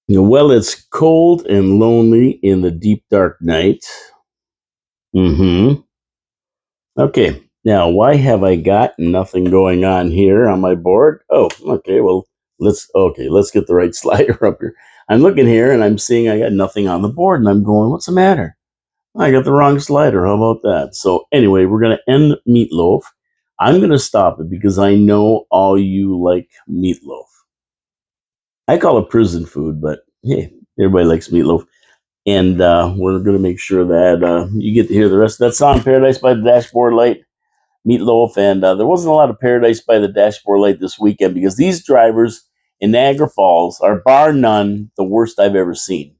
Well, it's cold and lonely in the deep dark night. Mm-hmm. Okay. Now, why have I got nothing going on here on my board? Oh, okay. Well, let's get the right slider up here. I'm looking here and I'm seeing I got nothing on the board, and I'm going, what's the matter? I got the wrong slider. How about that? So anyway, we're gonna end meatloaf. I'm gonna stop it because I know all you like meatloaf. I call it prison food, but hey, everybody likes meatloaf. And we're going to make sure that you get to hear the rest of that song, Paradise by the Dashboard Light, Meatloaf. And there wasn't a lot of Paradise by the Dashboard Light this weekend because these drivers in Niagara Falls are, bar none, the worst I've ever seen.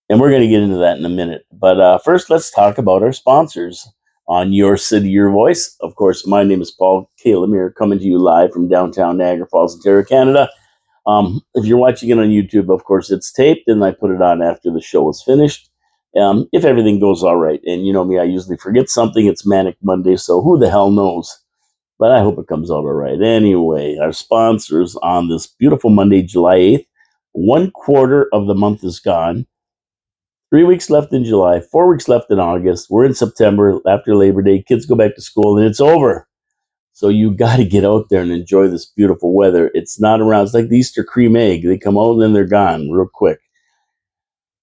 And we're going to get into that in a minute. But first, let's talk about our sponsors on Your City, Your Voice. Of course, my name is Paul K. Lemire, coming to you live from downtown Niagara Falls, Ontario, Canada. If you're watching it on YouTube, of course, it's taped, and I put it on after the show is finished. If everything goes all right. And you know me, I usually forget something. It's Manic Monday, so who the hell knows? But I hope it comes out all right. Anyway, our sponsors on this beautiful Monday, July 8th. 1/4 of the month is gone. 3 weeks left in July, 4 weeks left in August. We're in September after Labor Day. Kids go back to school, and it's over. So you got to get out there and enjoy this beautiful weather. It's not around. It's like the Easter cream egg. They come out and then they're gone real quick.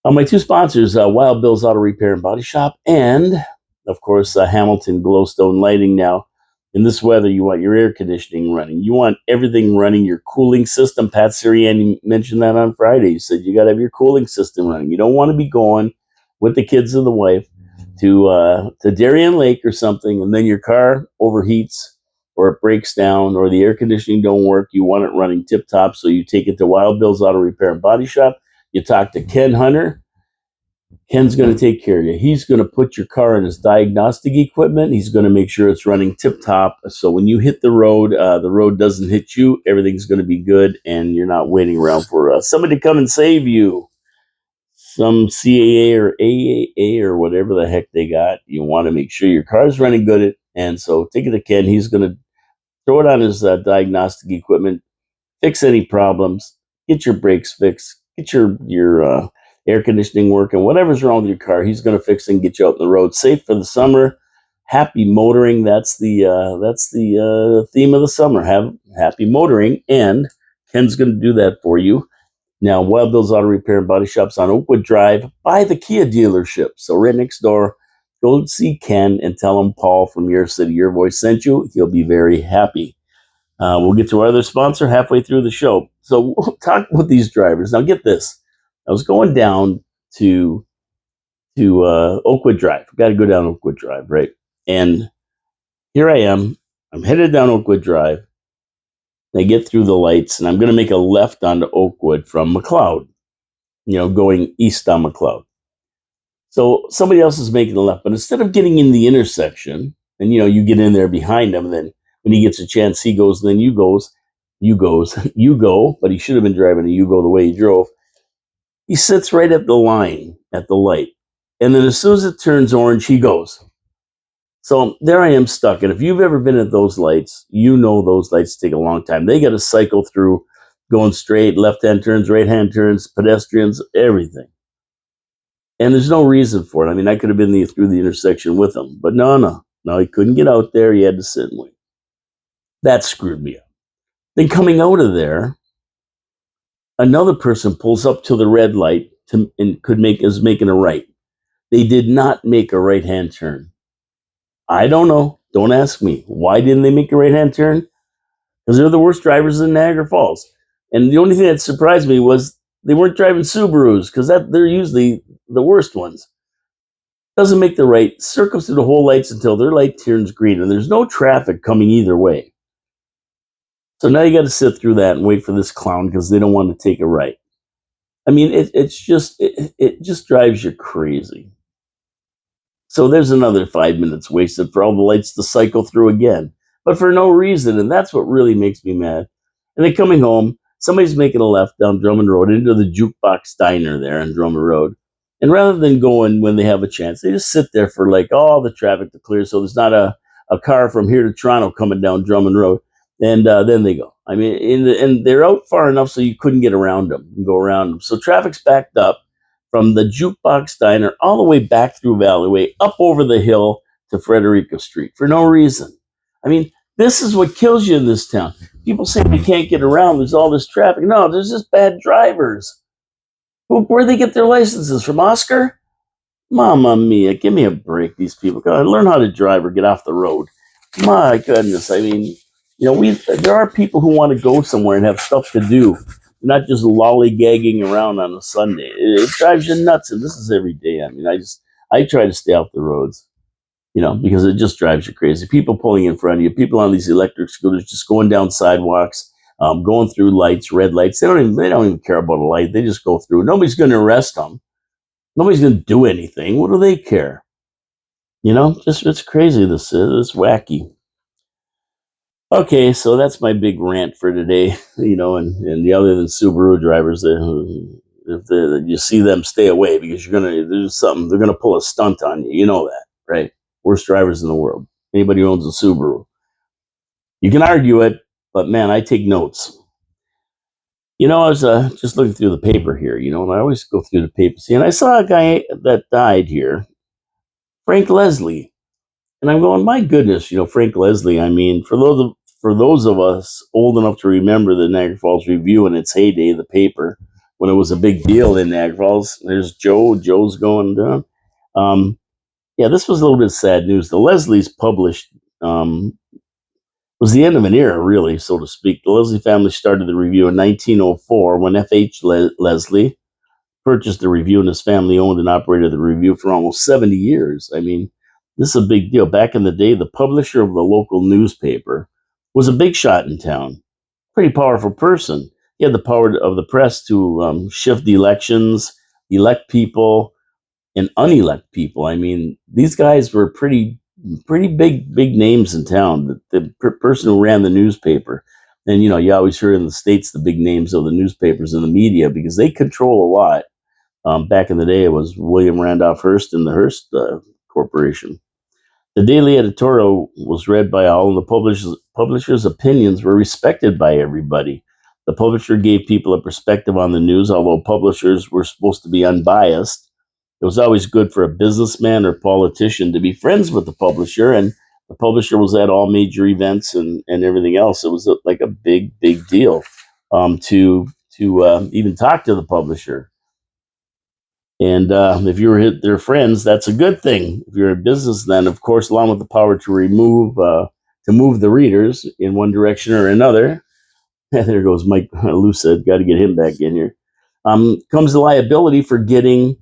My two sponsors, Wild Bill's Auto Repair and Body Shop, and of course Hamilton Glowstone Lighting. Now, in this weather, you want your air conditioning running. You want everything running. Your cooling system. Pat Sirianni mentioned that on Friday. He said you got to have your cooling system running. You don't want to be going with the kids and the wife to Darien Lake or something, and then your car overheats or it breaks down or the air conditioning don't work. You want it running tip top, so you take it to Wild Bill's Auto Repair and Body Shop. You talk to Ken Hunter. Ken's going to take care of you. He's going to put your car in his diagnostic equipment. He's going to make sure it's running tip top. So when you hit the road doesn't hit you. Everything's going to be good, and you're not waiting around for somebody to come and save you. Some CAA or AAA or whatever the heck they got. You want to make sure your car's running good. And so take it to Ken. He's going to throw it on his diagnostic equipment, fix any problems, get your brakes fixed, get your air conditioning working, whatever's wrong with your car. He's going to fix and get you out on the road safe for the summer. Happy motoring. That's the theme of the summer. Have happy motoring, and Ken's going to do that for you. Now, Wild Bill's Auto Repair and Body Shop's on Oakwood Drive by the Kia dealership. So right next door, go see Ken and tell him Paul from Your City, Your Voice sent you. He'll be very happy. We'll get to our other sponsor halfway through the show. So we'll talk with these drivers. Now, get this. I was going down to Oakwood Drive. Got to go down Oakwood Drive, right? And here I am. I'm headed down Oakwood Drive. I get through the lights, and I'm going to make a left onto Oakwood from McLeod, going east on McLeod. So somebody else is making a left, but instead of getting in the intersection, and you get in there behind him, and then when he gets a chance, he goes, and then you go, but he should have been driving a you go the way he drove. He sits right at the line, at the light. And then as soon as it turns orange, he goes. So there I am stuck. And if you've ever been at those lights, you know those lights take a long time. They got to cycle through going straight, left-hand turns, right-hand turns, pedestrians, everything. And there's no reason for it. I mean, I could have been through the intersection with him. But no, he couldn't get out there. He had to sit and wait. That screwed me up. Then coming out of there, another person pulls up to the red light and is making a right. They did not make a right-hand turn. I don't know. Don't ask me. Why didn't they make a right-hand turn? Because they're the worst drivers in Niagara Falls. And the only thing that surprised me was they weren't driving Subarus, because they're usually the worst ones. Doesn't make the right, circles through the whole lights until their light turns green, and there's no traffic coming either way. So now you got to sit through that and wait for this clown because they don't want to take a right. I mean, it just drives you crazy. So there's another 5 minutes wasted for all the lights to cycle through again, but for no reason, and that's what really makes me mad. And then coming home, somebody's making a left down Drummond Road into the Jukebox Diner there on Drummond Road. And rather than going when they have a chance, they just sit there for like all the traffic to clear so there's not a car from here to Toronto coming down Drummond Road. and then they go. I mean, and they're out far enough so you couldn't get around them and go around them. So traffic's backed up from the Jukebox Diner all the way back through Valleyway, up over the hill to Frederica Street for no reason. I mean, this is what kills you in this town. People say we can't get around. There's all this traffic. No, there's just bad drivers. Where they get their licenses from? Oscar? Mamma mia, give me a break. These people gotta learn how to drive or get off the road. My goodness, I mean, there are people who want to go somewhere and have stuff to do, not just lollygagging around on a Sunday. It drives you nuts, and this is every day. I mean, I try to stay off the roads, because it just drives you crazy. People pulling in front of you, people on these electric scooters just going down sidewalks, going through lights, red lights. They don't even care about a light. They just go through. Nobody's going to arrest them. Nobody's going to do anything. What do they care? Just it's crazy. This is wacky. Okay, so that's my big rant for today. And the other than Subaru drivers, if you see them, stay away because there's something they're gonna pull a stunt on you. You know that, right? Worst drivers in the world. Anybody who owns a Subaru, you can argue it, but man, I take notes. I was just looking through the paper here, and I always go through the paper. See, and I saw a guy that died here, Frank Leslie. And I'm going, my goodness, Frank Leslie. I mean, for those of us old enough to remember the Niagara Falls Review in its heyday, the paper, when it was a big deal in Niagara Falls. There's Joe. Joe's going down. Yeah, this was a little bit sad news. The Leslies published was the end of an era, really, so to speak. The Leslie family started the review in 1904 when F.H. Leslie purchased the review, and his family owned and operated the review for almost 70 years. I mean, this is a big deal. Back in the day, the publisher of the local newspaper was a big shot in town. Pretty powerful person. He had the power of the press to shift the elections, elect people, and unelect people. I mean, these guys were pretty big names in town. The person who ran the newspaper, and you always hear in the States the big names of the newspapers and the media because they control a lot. Back in the day, it was William Randolph Hearst and the Hearst Corporation. The daily editorial was read by all, and the publisher's opinions were respected by everybody. The publisher gave people a perspective on the news, although publishers were supposed to be unbiased. It was always good for a businessman or politician to be friends with the publisher, and the publisher was at all major events and everything else. It was like a big deal to even talk to the publisher. And if you were their friends, that's a good thing. If you're a business, then of course, along with the power to move the readers in one direction or another. There goes Mike Lucid. Got to get him back in here. Comes the liability for getting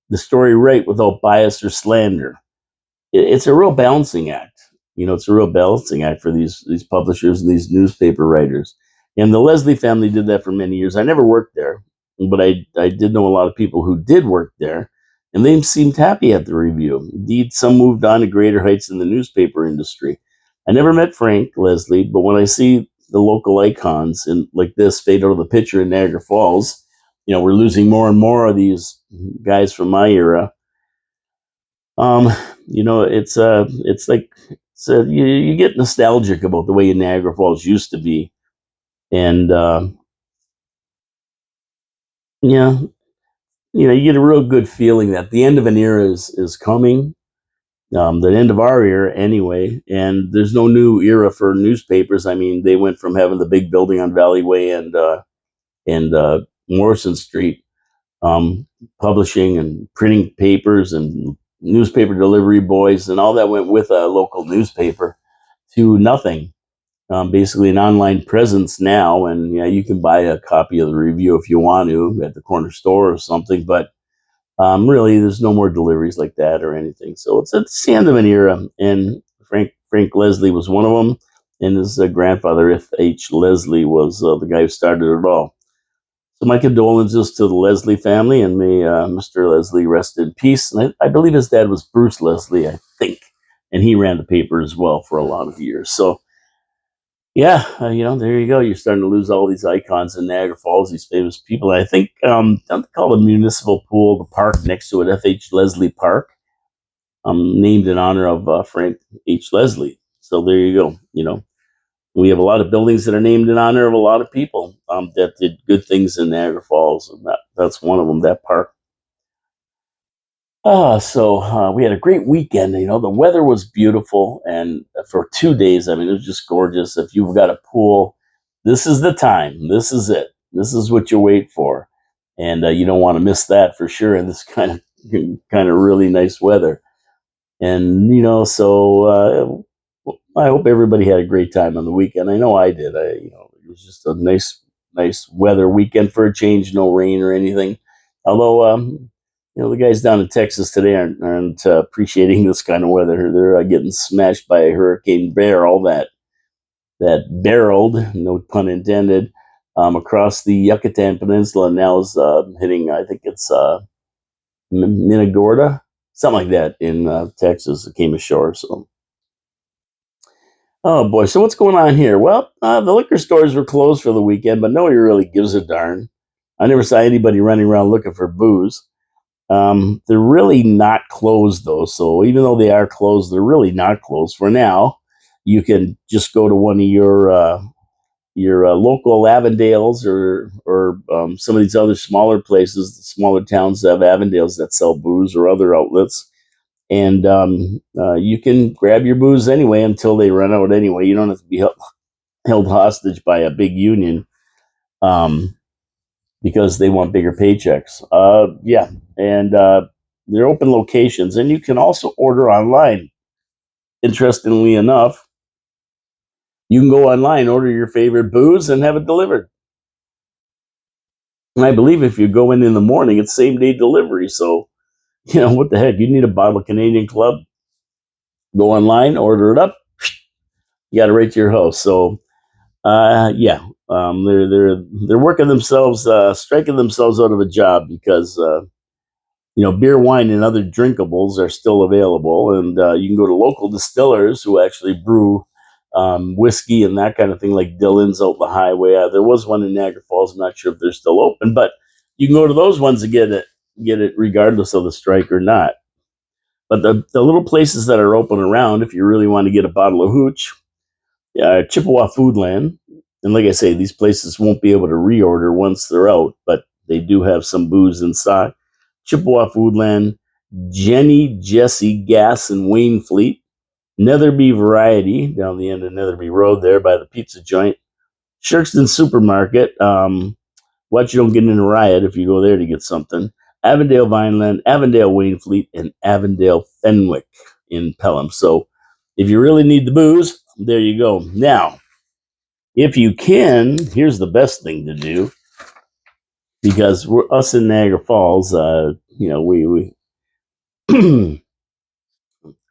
the story right without bias or slander. It's a real balancing act. It's a real balancing act for these publishers and these newspaper writers. And the Leslie family did that for many years. I never worked there, but I did know a lot of people who did work there, and they seemed happy at the review. Indeed, some moved on to greater heights in the newspaper industry. I never met Frank Leslie, but when I see the local icons and like this fade out of the picture in Niagara Falls, we're losing more and more of these guys from my era. Um, it's like you get nostalgic about the way Niagara Falls used to be, and yeah, you get a real good feeling that the end of an era is coming. The end of our era, anyway, and there's no new era for newspapers. I mean, they went from having the big building on Valleyway and Morrison Street, publishing and printing papers and newspaper delivery boys and all that went with a local newspaper to nothing. Basically, an online presence now, and yeah, you can buy a copy of the review if you want to at the corner store or something, but really, there's no more deliveries like that or anything. So it's the end of an era, and Frank Leslie was one of them, and his grandfather F.H. Leslie was the guy who started it all. So my condolences to the Leslie family, and may Mr. Leslie rest in peace. And I believe his dad was Bruce Leslie, I think, and he ran the paper as well for a lot of years. So yeah, there you go. You're starting to lose all these icons in Niagara Falls, these famous people. I think don't they call the municipal pool, the park next to it, F.H. Leslie Park, named in honor of Frank H. Leslie. So there you go. We have a lot of buildings that are named in honor of a lot of people that did good things in Niagara Falls, and that's one of them. That park. We had a great weekend. The weather was beautiful, and for 2 days, I mean, it was just gorgeous. If you've got a pool, this is the time. This is it. This is what you wait for, and you don't want to miss that for sure. In this kind of really nice weather, and I hope everybody had a great time on the weekend. I know I did. It was just a nice weather weekend for a change. No rain or anything. Although, the guys down in Texas today aren't appreciating this kind of weather. They're getting smashed by a Hurricane Bear. All that barreled, no pun intended, across the Yucatan Peninsula. And now is hitting. I think it's Minagorda, something like that in Texas. It came ashore. So. Oh boy, so what's going on here? Well, the liquor stores were closed for the weekend, but nobody really gives a darn. I never saw anybody running around looking for booze. They're really not closed though, so even though they are closed, they're really not closed for now. You can just go to one of your local Avondales or some of these other smaller places, smaller towns that have Avondales that sell booze or other outlets, and you can grab your booze anyway until they run out. Anyway, you don't have to be held hostage by a big union because they want bigger paychecks. Yeah, and they're open locations, and you can also order online. Interestingly enough, you can go online, order your favorite booze, and have it delivered. And I believe if you go in the morning, it's same day delivery. So, what the heck? You need a bottle of Canadian Club, go online, order it up, you got it right to your house. So, yeah, they're working themselves, striking themselves out of a job because beer, wine, and other drinkables are still available, and you can go to local distillers who actually brew whiskey and that kind of thing, like Dillon's out the highway. There was one in Niagara Falls. I'm not sure if they're still open, but you can go to those ones and get it regardless of the strike or not. But the little places that are open around, if you really want to get a bottle of hooch, Chippewa Foodland, and like I say, these places won't be able to reorder once they're out, but they do have some booze in stock. Chippewa Foodland, Jenny, Jesse, Gas, and Wainfleet, Netherby Variety down the end of Netherby Road there by the pizza joint, Shirkston Supermarket. Watch you don't get in a riot if you go there to get something. Avondale Vineland, Avondale Wainfleet, and Avondale Fenwick in Pelham. So if you really need the booze, there you go. Now, if you can, here's the best thing to do, because we're us in Niagara Falls. We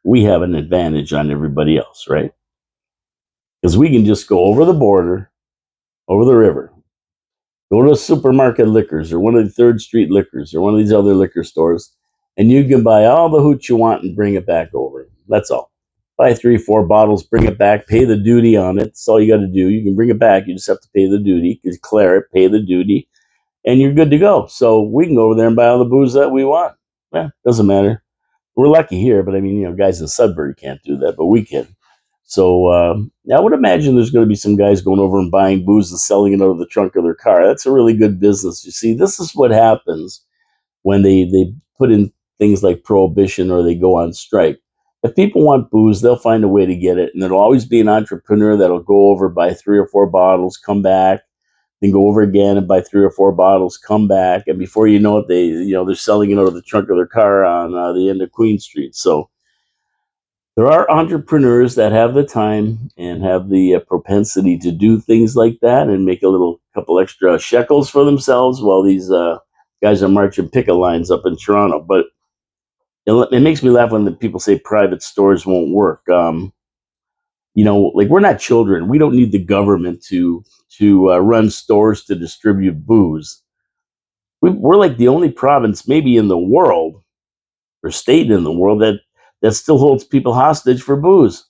we have an advantage on everybody else, right? Because we can just go over the border, over the river, go to a supermarket liquors or one of the Third Street liquors or one of these other liquor stores, and you can buy all the hooch you want and bring it back over. That's all. Buy 3-4 bottles, bring it back, pay the duty on it. That's all you got to do. You can bring it back. You just have to pay the duty, declare it, pay the duty, and you're good to go. So we can go over there and buy all the booze that we want. Yeah, doesn't matter. We're lucky here, but I mean, guys in Sudbury can't do that, but we can. So I would imagine there's going to be some guys going over and buying booze and selling it out of the trunk of their car. That's a really good business. You see, this is what happens when they put in things like prohibition or they go on strike. If people want booze, they'll find a way to get it, and there'll always be an entrepreneur that'll go over, buy 3 or 4 bottles, come back, then go over again and buy 3 or 4 bottles, come back, and before you know it, they're selling it out of the trunk of their car on the end of Queen Street. So there are entrepreneurs that have the time and have the propensity to do things like that and make a little couple extra shekels for themselves while these guys are marching picket lines up in Toronto. But it makes me laugh when the people say private stores won't work. Like we're not children. We don't need the government to run stores to distribute booze. We're like the only province, maybe in the world, or state in the world that still holds people hostage for booze.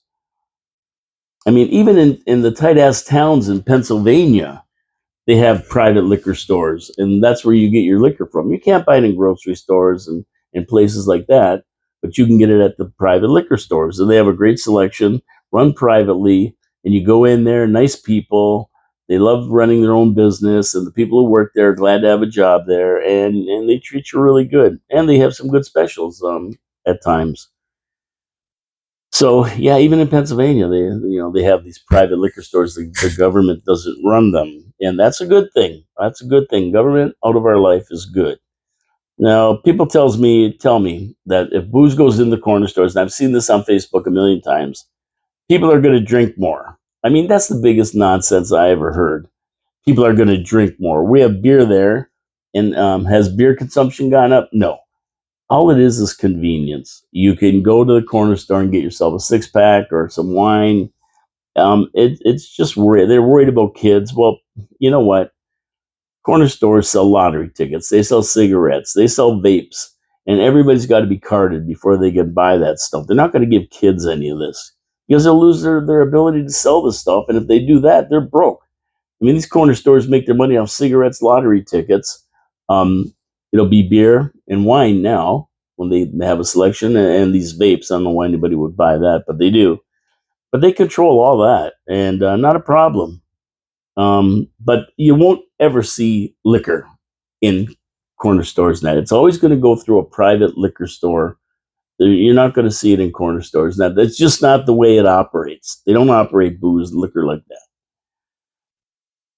I mean, even in the tight ass towns in Pennsylvania, they have private liquor stores, and that's where you get your liquor from. You can't buy it in grocery stores and places like that, but you can get it at the private liquor stores, and they have a great selection, run privately, and you go in there, nice people. They love running their own business, and the people who work there are glad to have a job there, and they treat you really good, and they have some good specials at times. So yeah, even in Pennsylvania, they have these private liquor stores. The government doesn't run them, and that's a good thing. That's a good thing. Government out of our life is good. Now, people tell me that if booze goes in the corner stores, and I've seen this on Facebook a million times, people are going to drink more. I mean, that's the biggest nonsense I ever heard. People are going to drink more. We have beer there, and has beer consumption gone up? No. All it is convenience. You can go to the corner store and get yourself a 6-pack or some wine. It's just they're worried about kids. Well, you know what? Corner stores sell lottery tickets. They sell cigarettes. They sell vapes. And everybody's got to be carded before they can buy that stuff. They're not going to give kids any of this because they'll lose their ability to sell this stuff. And if they do that, they're broke. I mean, these corner stores make their money off cigarettes, lottery tickets. Um, it'll be beer and wine now when they have a selection, and these vapes. I don't know why anybody would buy that, but they do. But they control all that, and not a problem. But you won't ever see liquor in corner stores now. It's always going to go through a private liquor store. You're not going to see it in corner stores now. That's just not the way it operates. They don't operate booze, liquor like that.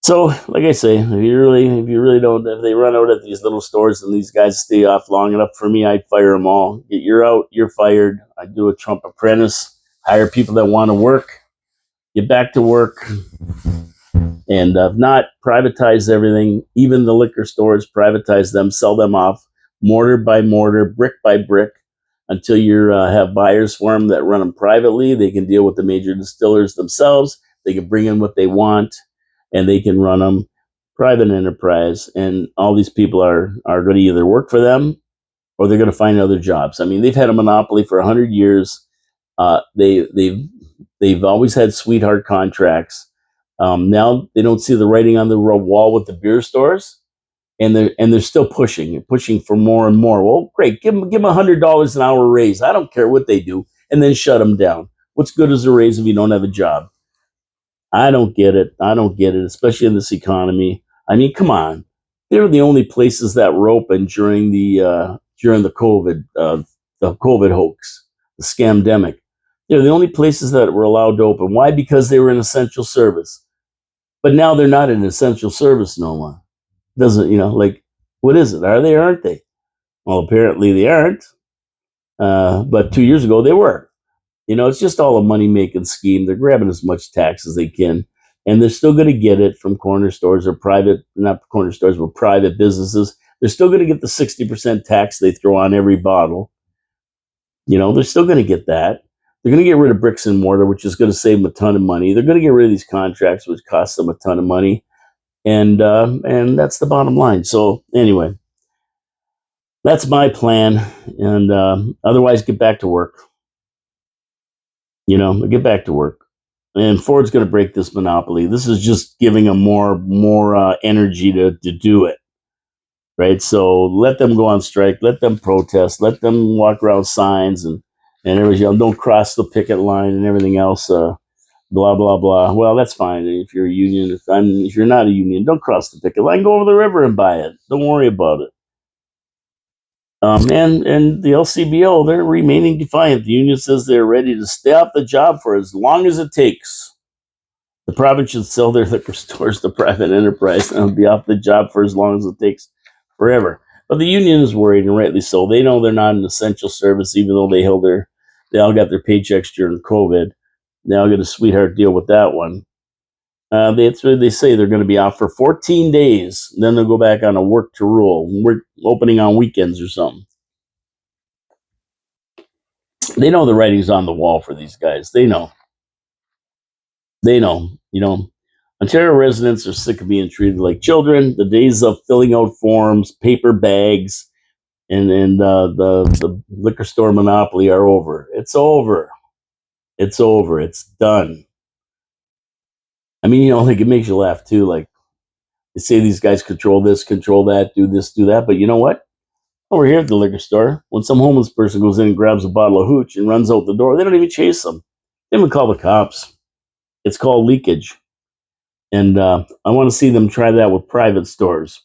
So, like I say, if you really don't, if they run out at these little stores and these guys stay off long enough for me, I'd fire them all. You're out, you're fired. I'd do a Trump apprentice, hire people that want to work, get back to work, and not privatize everything. Even the liquor stores, privatize them, sell them off, mortar by mortar, brick by brick, until you have buyers for them that run them privately. They can deal with the major distillers themselves. They can bring in what they want, and they can run them private enterprise. And all these people are going to either work for them or they're going to find other jobs. I mean, they've had a monopoly for 100 years. They've always had sweetheart contracts. Now they don't see the writing on the wall with the beer stores, and they're still pushing for more and more. Well, great, give them $100 an hour raise. I don't care what they do, and then shut them down. What's good is a raise if you don't have a job? I don't get it. I don't get it, especially in this economy. I mean, come on. They're the only places that were open during the COVID hoax, the scamdemic. They're the only places that were allowed to open. Why? Because they were an essential service. But now they're not an essential service no more. Doesn't, like, what is it? Are they or aren't they? Well, apparently they aren't. But 2 years ago they were. It's just all a money-making scheme. They're grabbing as much tax as they can, and they're still going to get it from corner stores or not corner stores, but private businesses. They're still going to get the 60% tax they throw on every bottle. They're still going to get that. They're going to get rid of bricks and mortar, which is going to save them a ton of money. They're going to get rid of these contracts, which cost them a ton of money, and that's the bottom line. So anyway, that's my plan, and otherwise, get back to work. Get back to work. And Ford's going to break this monopoly. This is just giving them more energy to do it, right? So let them go on strike, let them protest, let them walk around signs and everything. Don't cross the picket line and everything else. Blah blah blah. Well, that's fine if you're a union. If you're not a union, don't cross the picket line. Go over the river and buy it. Don't worry about it. And the LCBO, they're remaining defiant. The union says they're ready to stay off the job for as long as it takes. The province should sell their liquor stores to private enterprise and be off the job for as long as it takes, forever. But the union is worried, and rightly so. They know they're not an essential service, even though they all got their paychecks during COVID. They all get a sweetheart deal with that one. They say they're going to be off for 14 days. Then they'll go back on a work to rule. We're opening on weekends or something. They know the writing's on the wall for these guys. They know. Ontario residents are sick of being treated like children. The days of filling out forms, paper bags, and the liquor store monopoly are over. It's over. It's over. It's done. I mean, like, it makes you laugh too. Like, they say these guys control this, control that, do this, do that. But you know what? Over here at the liquor store, when some homeless person goes in and grabs a bottle of hooch and runs out the door, they don't even chase them. They don't even call the cops. It's called leakage, and I want to see them try that with private stores.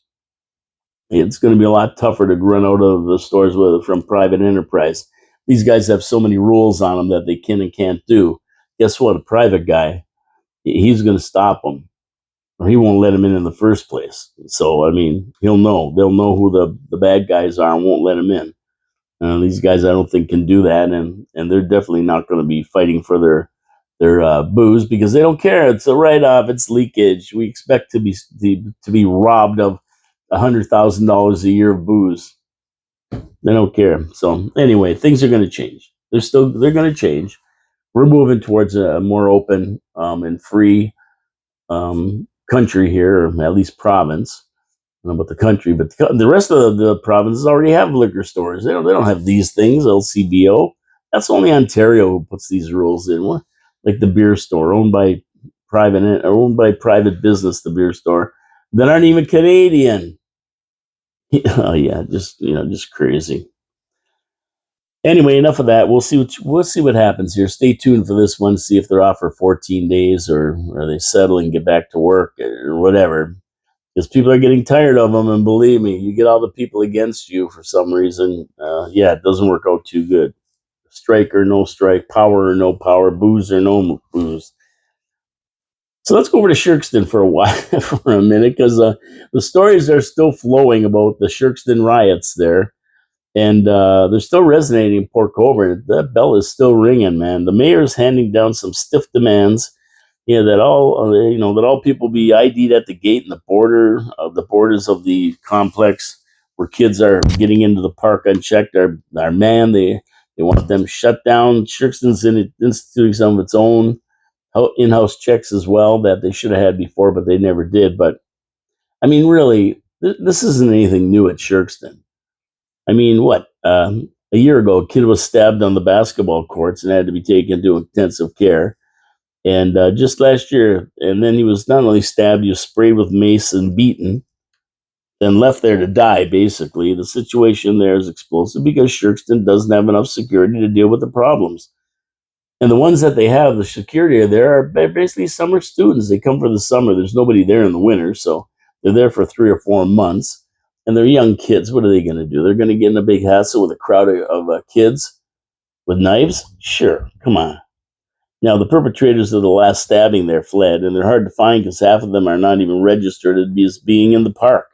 It's going to be a lot tougher to run out of the stores from private enterprise. These guys have so many rules on them that they can and can't do. Guess what? A private guy, he's going to stop them, or he won't let them in the first place. So, I mean, he'll know. They'll know who the bad guys are and won't let them in. These guys, I don't think, can do that, and they're definitely not going to be fighting for their booze because they don't care. It's a write off. It's leakage. We expect to be robbed of $100,000 a year of booze. They don't care. So anyway, things are going to change. They're going to change. We're moving towards a more open and free country here, or at least province. I don't know about the country, but the rest of the provinces already have liquor stores. They don't have these things. LCBO. That's only Ontario who puts these rules in. Like the beer store, owned by private business. The beer store that aren't even Canadian. Oh yeah, just crazy. Anyway, enough of that. We'll see what happens here. Stay tuned for this one. See if they're off for 14 days or they settle and get back to work or whatever. Because people are getting tired of them, and believe me, you get all the people against you for some reason. Yeah, it doesn't work out too good. Strike or no strike, power or no power, booze or no booze. So let's go over to Shirkston for a while, for a minute, because the stories are still flowing about the Shirkston riots there, and they're still resonating in Port Colborne. That bell is still ringing, man. The mayor's handing down some stiff demands. Yeah, that all people be ID'd at the gate and the borders of the complex where kids are getting into the park unchecked are man. They want them shut down. Shirkston's instituting some of its own in-house checks as well that they should have had before, but they never did. But I mean, really, this isn't anything new at Shirkston. I mean, what? A year ago, a kid was stabbed on the basketball courts and had to be taken to intensive care. And just last year, and then he was not only stabbed, he was sprayed with mace and beaten, then left there to die, basically. The situation there is explosive because Shirkston doesn't have enough security to deal with the problems. And the ones that they have, the security there are basically summer students. They come for the summer. There's nobody there in the winter, so they're there for 3 or 4 months. And they're young kids. What are they going to do? They're going to get in a big hassle with a crowd of kids with knives? Sure, come on. Now, the perpetrators of the last stabbing there fled, and they're hard to find because half of them are not even registered as being in the park.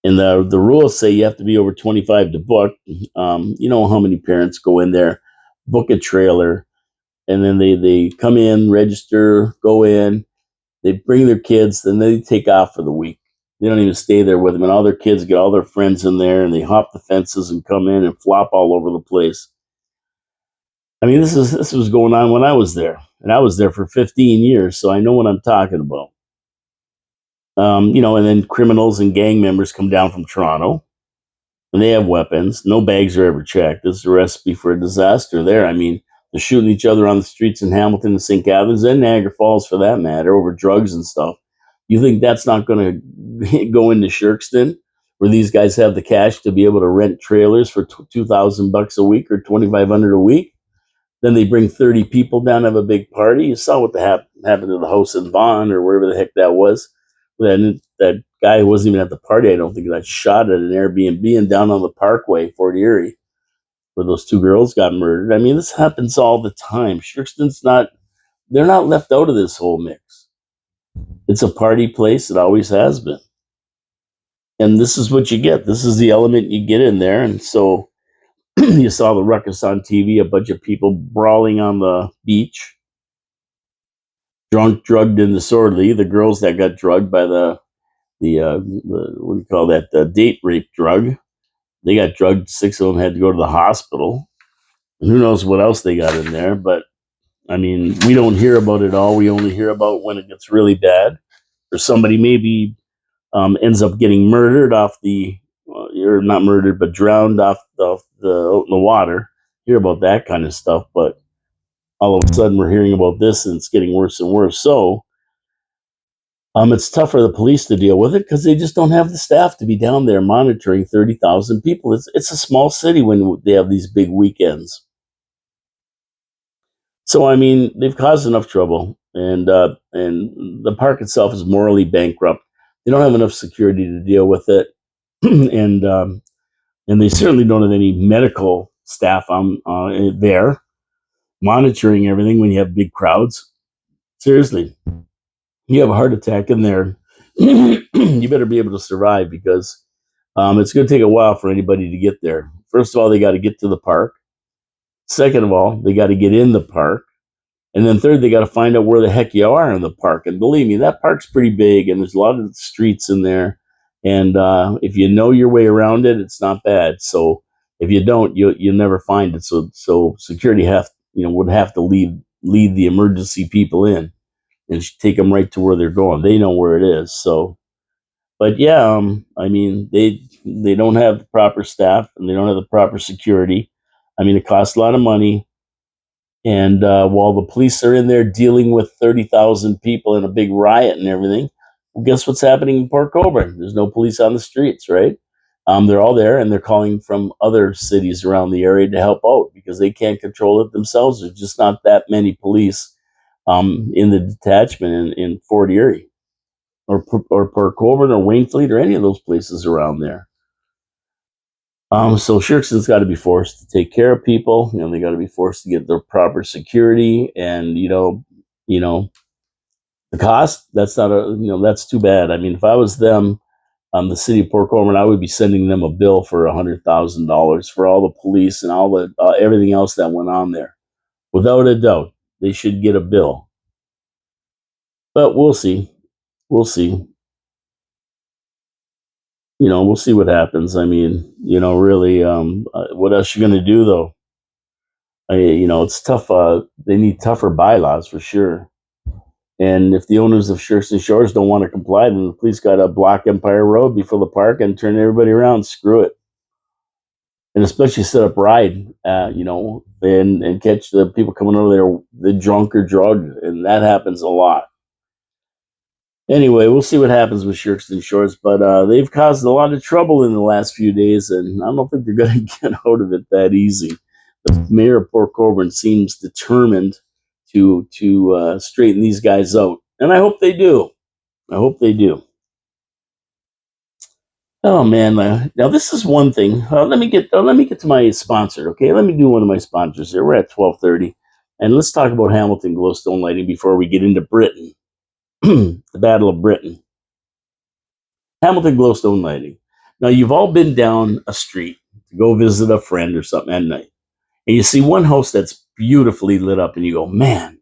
And the rules say you have to be over 25 to book. You know how many parents go in there, book a trailer, and then they come in, register, go in, they bring their kids, then they take off for the week. They don't even stay there with them, and all their kids get all their friends in there, and they hop the fences and come in and flop all over the place. I mean, this was going on when I was there, and I was there for 15 years, so I know what I'm talking about. And then criminals and gang members come down from Toronto, and they have weapons. No bags are ever checked. It's a recipe for a disaster there. I mean, they're shooting each other on the streets in Hamilton and St. Catharines and Niagara Falls, for that matter, over drugs and stuff. You think that's not going to go into Shirkston, where these guys have the cash to be able to rent trailers for $2,000 a week or $2,500 a week? Then they bring 30 people down, have a big party. You saw what happened to the house in Vaughan or wherever the heck that was. Then that guy who wasn't even at the party, I don't think, got shot at an Airbnb and down on the Parkway, Fort Erie, where those two girls got murdered. I mean, this happens all the time. They're not left out of this whole mix. It's a party place. It always has been. And this is what you get. This is the element you get in there. And so you saw the ruckus on TV, a bunch of people brawling on the beach, drunk, drugged, and disorderly. The girls that got drugged by the what do you call that? The date rape drug. They got drugged. 6 of them had to go to the hospital. And who knows what else they got in there? But I mean, we don't hear about it all. We only hear about when it gets really bad, or somebody maybe ends up getting murdered off or not murdered, but drowned off the water. Hear about that kind of stuff, but all of a sudden we're hearing about this, and it's getting worse and worse. So it's tough for the police to deal with it because they just don't have the staff to be down there monitoring 30,000 people. It's a small city when they have these big weekends. So I mean, they've caused enough trouble, and the park itself is morally bankrupt. They don't have enough security to deal with it, and they certainly don't have any medical staff on there monitoring everything when you have big crowds. Seriously, you have a heart attack in there, you better be able to survive because it's going to take a while for anybody to get there. First of all, they got to get to the park. Second of all, they got to get in the park. And then third, they got to find out where the heck you are in the park. And believe me, that park's pretty big, and there's a lot of streets in there. And if you know your way around it, it's not bad. So if you don't, you'll never find it. So security would have to lead the emergency people in and take them right to where they're going. They know where it is. So, but yeah, I mean, they don't have the proper staff and they don't have the proper security. I mean, it costs a lot of money. And while the police are in there dealing with 30,000 people in a big riot and everything, well, guess what's happening in Port Colborne? There's no police on the streets, right? They're all there and they're calling from other cities around the area to help out because they can't control it themselves. There's just not that many police in the detachment in Fort Erie or Port Colborne or Waynfleet or any of those places around there. So Shirkson's got to be forced to take care of people. They got to be forced to get their proper security, and you know, the cost. That's not that's too bad. I mean, if I was them, the city of Port Colborne, I would be sending them a bill for $100,000 for all the police and all the everything else that went on there. Without a doubt, they should get a bill. But we'll see. We'll see. We'll see what happens. I mean, really, what else you going to do though? It's tough. They need tougher bylaws for sure. And if the owners of Shirks and Shores don't want to comply, then the police got to block Empire Road before the park and turn everybody around. Screw it. And especially set up ride, and catch the people coming over there, the drunk or drugged. And that happens a lot. Anyway, we'll see what happens with Shirks and Shores, but they've caused a lot of trouble in the last few days, and I don't think they're going to get out of it that easy. The mayor of Port Colborne seems determined to straighten these guys out, and I hope they do. I hope they do. Oh man, now this is one thing. Let me get to my sponsor. Okay, let me do one of my sponsors here. We're at 12:30, and let's talk about Hamilton Glowstone Lighting before we get into Britain, the Battle of Britain. Hamilton Glowstone Lighting. Now you've all been down a street to go visit a friend or something at night, and you see one house that's beautifully lit up, and you go, "Man,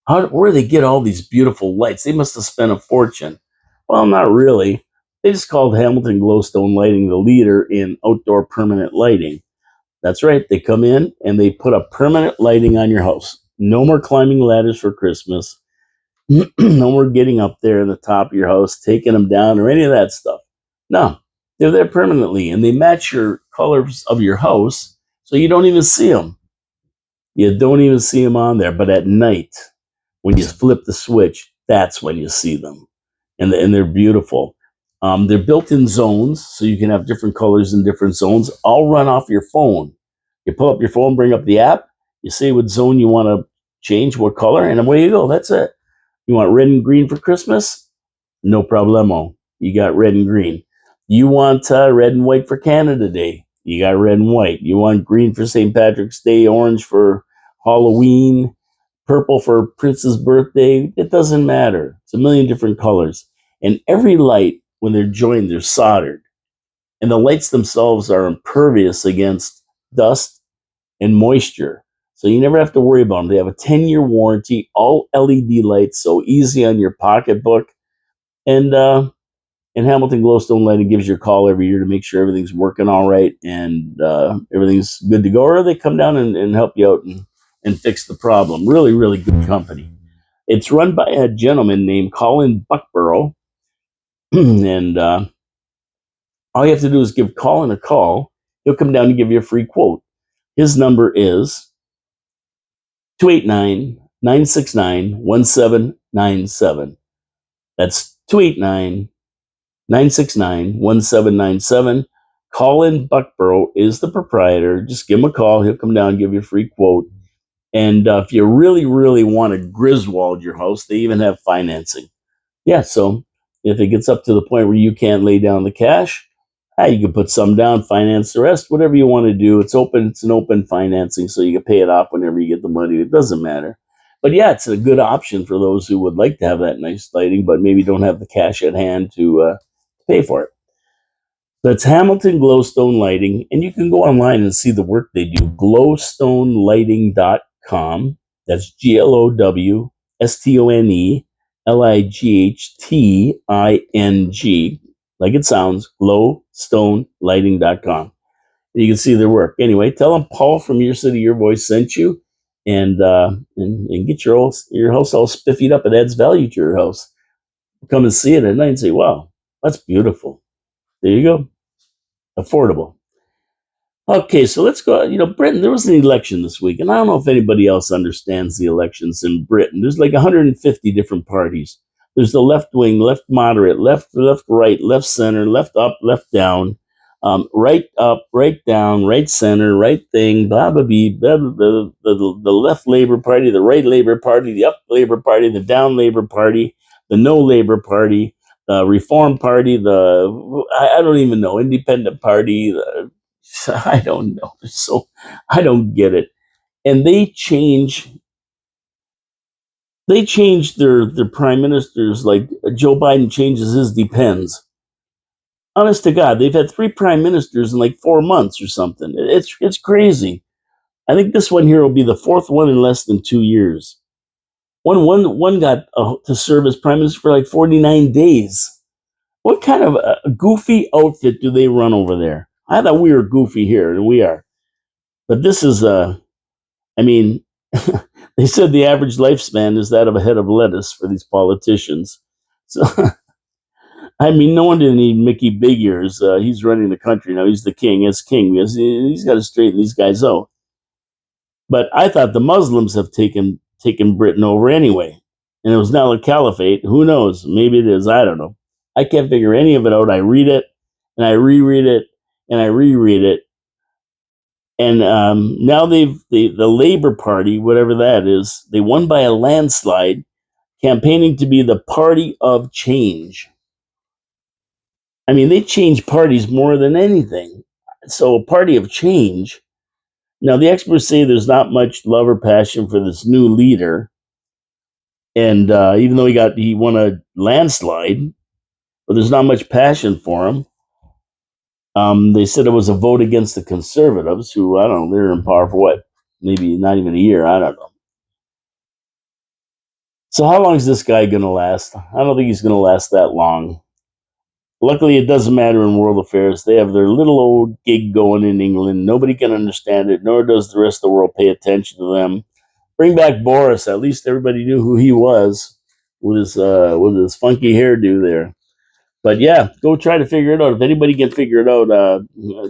where do they get all these beautiful lights? They must have spent a fortune." Well, not really. They just called Hamilton Glowstone Lighting the leader in outdoor permanent lighting. That's right. They come in and they put a permanent lighting on your house. No more climbing ladders for Christmas. No more getting up there in the top of your house, taking them down, or any of that stuff. No, they're there permanently, and they match your colors of your house, so you don't even see them. You don't even see them on there. But at night, when you flip the switch, that's when you see them, and they're beautiful. They're built in zones, so you can have different colors in different zones. All run off your phone. You pull up your phone, bring up the app, you say what zone you want to change, what color, and away you go. That's it. You want red and green for Christmas? No problemo. You got red and green. You want red and white for Canada Day? You got red and white. You want green for St. Patrick's Day, orange for Halloween, purple for Prince's birthday? It doesn't matter. It's a million different colors. And every light, when they're joined, they're soldered. And the lights themselves are impervious against dust and moisture. So you never have to worry about them. They have a 10-year warranty, all LED lights, so easy on your pocketbook. And Hamilton Glowstone Lighting gives you a call every year to make sure everything's working all right and everything's good to go. Or they come down and help you out and fix the problem. Really, really good company. It's run by a gentleman named Colin Buckborough. And all you have to do is give Colin a call. He'll come down and give you a free quote. His number is 289-969-1797. That's 289-969-1797. Colin Buckborough is the proprietor. Just give him a call. He'll come down and give you a free quote. And if you really, really want to Griswold your house, they even have financing. Yeah, so if it gets up to the point where you can't lay down the cash, you can put some down, finance the rest, whatever you want to do. It's open. It's an open financing, so you can pay it off whenever you get the money. It doesn't matter. But yeah, it's a good option for those who would like to have that nice lighting, but maybe don't have the cash at hand to pay for it. That's Hamilton Glowstone Lighting, and you can go online and see the work they do. Glowstonelighting.com. That's GLOWSTONELIGHTING, like it sounds, glowstonelighting.com. And you can see their work. Anyway, tell them Paul from Your City, Your Voice sent you, and get your house all spiffied up. It adds value to your house. Come and see it at night and say, wow, that's beautiful. There you go. Affordable. Okay, so let's go. Britain, there was an election this week, and I don't know if anybody else understands the elections in Britain. There's like 150 different parties. There's the left wing, left moderate, left right, left center, left up, left down, right up, right down, right center, right thing, blah, blah, blah, blah, blah, the left Labour Party, the right Labour Party, the up Labour Party, the down Labour Party, the no Labour Party, the Reform Party, I don't even know, Independent Party, I don't know. So I don't get it. And they change their prime ministers, like Joe Biden changes his depends. Honest to God, they've had 3 prime ministers in like 4 months or something. It's crazy. I think this one here will be the 4th one in less than 2 years. One got to serve as prime minister for like 49 days. What kind of a goofy outfit do they run over there? I thought we were goofy here, and we are. But this is I mean, they said the average lifespan is that of a head of lettuce for these politicians. So, I mean, no wonder they need Mickey Big Ears. He's running the country now. He's the king. As king, because he's got to straighten these guys out. But I thought the Muslims have taken Britain over anyway, and it was now a caliphate. Who knows? Maybe it is. I don't know. I can't figure any of it out. I read it, and I reread it, and I reread it, and now the Labor Party, whatever that is, they won by a landslide, campaigning to be the party of change. I mean, they change parties more than anything. So, a party of change. Now, the experts say there's not much love or passion for this new leader, and even though he won a landslide, but there's not much passion for him. They said it was a vote against the Conservatives, who, I don't know, they're in power for what? Maybe not even a year. I don't know. So how long is this guy going to last? I don't think he's going to last that long. Luckily, it doesn't matter in world affairs. They have their little old gig going in England. Nobody can understand it, nor does the rest of the world pay attention to them. Bring back Boris. At least everybody knew who he was with his funky hairdo there. But yeah, go try to figure it out. If anybody can figure it out,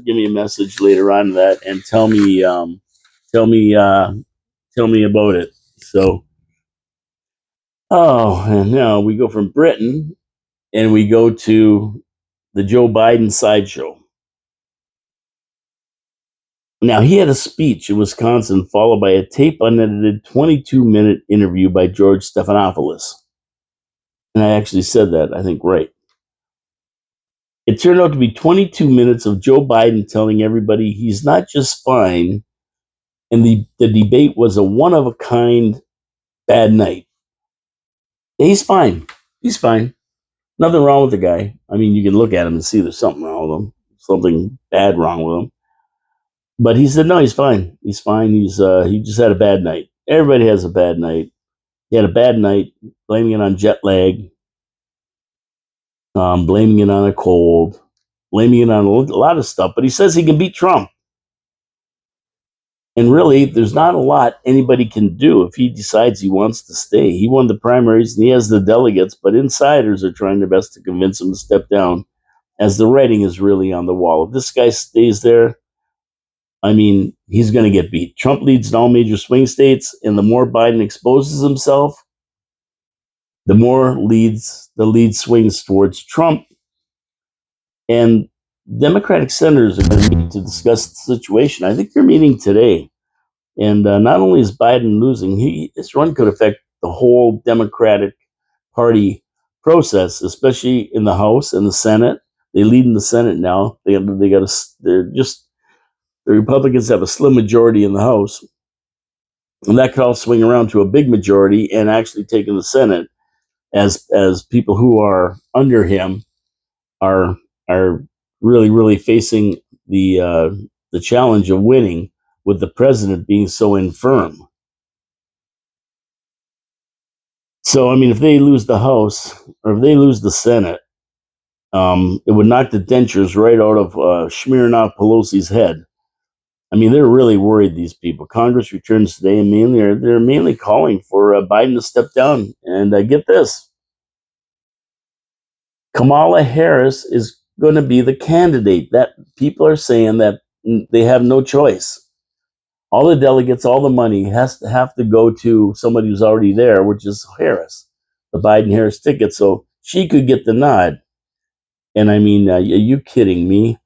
give me a message later on that and tell me about it. So, and now we go from Britain and we go to the Joe Biden sideshow. Now, he had a speech in Wisconsin followed by a tape unedited 22-minute interview by George Stephanopoulos. And I actually said that, I think, right. It turned out to be 22 minutes of Joe Biden telling everybody he's not just fine, and the debate was a one-of-a-kind bad night. He's fine. He's fine. Nothing wrong with the guy. I mean, you can look at him and see there's something wrong with him, something bad wrong with him. But he said, no, he's fine. He's fine. He just had a bad night. Everybody has a bad night. He had a bad night, blaming it on jet lag, blaming it on a cold, blaming it on a lot of stuff. But he says he can beat Trump. And really, there's not a lot anybody can do if he decides he wants to stay. He won the primaries and he has the delegates, but insiders are trying their best to convince him to step down, as the writing is really on the wall. If this guy stays there, I mean, he's going to get beat. Trump leads in all major swing states, and the more Biden exposes himself, the more the lead swings towards Trump. And Democratic senators are going to meet to discuss the situation. I think they're meeting today. And not only is Biden losing, his run could affect the whole Democratic Party process, especially in the House and the Senate. They lead in the Senate now. They're just the Republicans have a slim majority in the House, and that could all swing around to a big majority and actually take in the Senate as people who are under him are are really facing the challenge of winning with the president being so infirm. So I mean, if they lose the House or if they lose the Senate, it would knock the dentures right out of Smirnoff Pelosi's head. I mean, they're really worried. These people. Congress returns today, and they're mainly calling for Biden to step down. And get this: Kamala Harris is going to be the candidate. That people are saying that they have no choice. All the delegates, all the money has to have to go to somebody who's already there, which is Harris, the Biden Harris ticket. So she could get the nod. And I mean, are you kidding me?